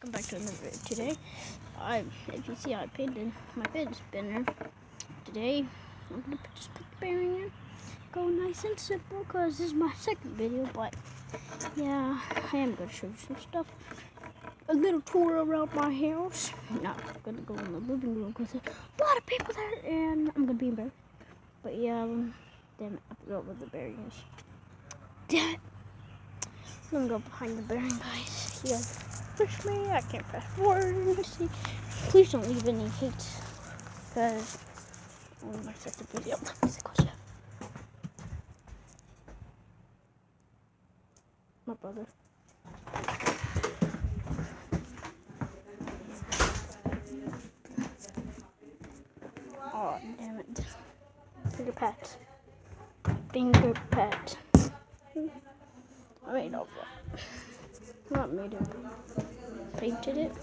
Welcome back to another video. Today, if you see, I painted my bed spinner. Today, I'm gonna just put the bearing in. Go nice and simple, cause this is my second video. But yeah, I am gonna show you some stuff. A little tour around my house. Not gonna go in the living room because there's a lot of people there, and I'm gonna be embarrassed. But yeah, damn it, I forgot what the bearing is. Damn it. I'm gonna go behind the bearing, guys. You guys push me. I can't fast forward. See, please don't leave any hates, because I'm my second video. My brother. Oh damn it! Finger pat. Finger pat. I made all that. Not made it. Painted it.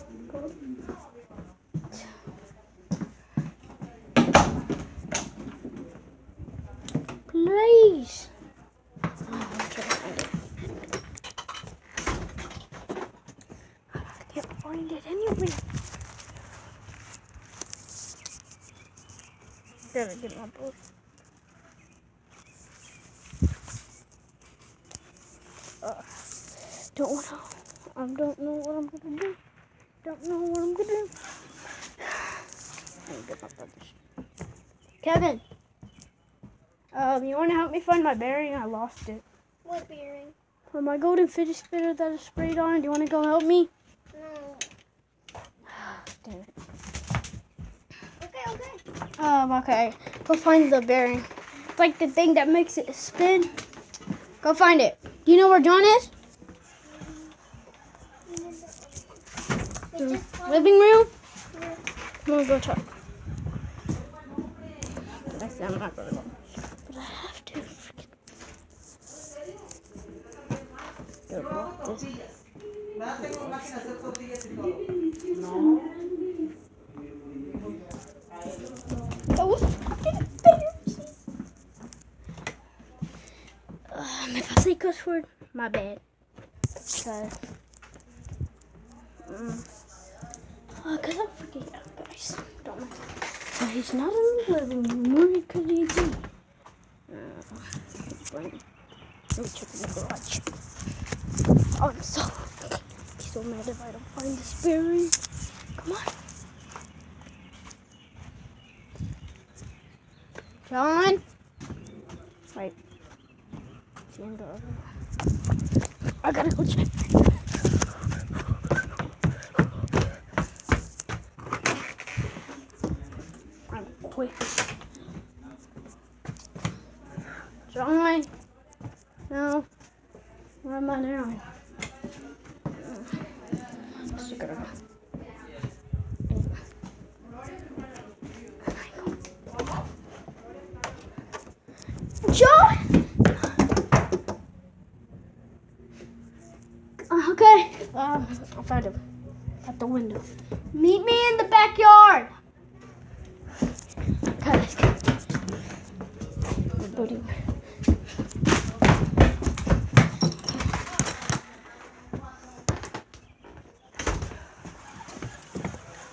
Please. Oh, I'm trying to find it. I can't find it anywhere. Gotta get my book. I don't know what I'm gonna do. Don't know what I'm gonna do. Let me get my brothers. Kevin, you wanna help me find my bearing? I lost it. What bearing? For my golden fidget spinner that is sprayed on. Do you wanna go help me? No. Damn it. Okay. Okay. Go find the bearing. It's like the thing that makes it spin. Go find it. Do you know where John is? Living room? Yeah. I'm gonna go talk. I said I'm not gonna go. But I have to freaking go block this. If I say cuss word, my bad. Because I'm freaking out, guys. Don't mind. So he's not in the living room. Where could he be? Let me check in the garage. Oh, I'm so mad if I don't find this bearing. Come on. John? Wait. It's in the other. I gotta go check. I'm quick. John? No. Where am I now? Just gotta go. John! Okay. I found him at the window. Meet me in the backyard. Okay, let's go. The booty.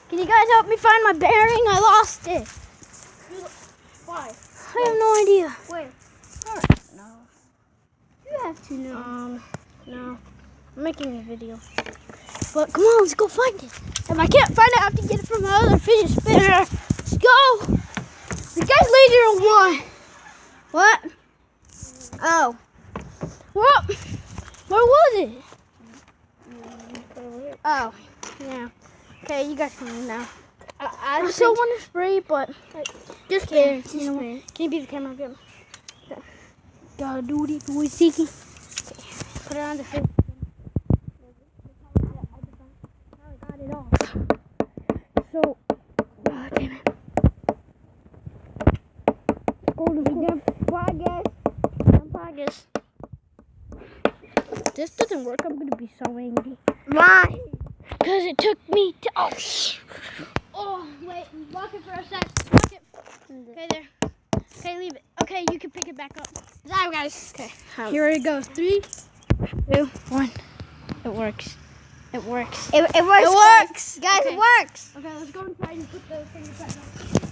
Can you guys help me find my bearing? I lost it. Why? I have no idea. Where? No. You have to know. No. I'm making a video. But come on, let's go find it. If I can't find it, I have to get it from my other fidget spinner. Let's go. The guy's later on one. What? Oh. What? Where was it? Oh, yeah. Okay, you guys can leave now. I still want to spray, but just spray. You know, can you be the camera again? Okay. Gotta do it, Seeky. Okay. Put it on the face. I got it off. So, damn it. Go to the progress. This doesn't work. I'm gonna be so angry. Why? Because it took me to. Oh, wait. Lock it for a sec. Lock it. Okay, there. Okay, leave it. Okay, you can pick it back up. Sorry, guys. Okay. Here it goes. 3, 2, 1. It works. It works. It works. It works. Guys, Okay. it works. Okay, let's go inside and put the finger back on.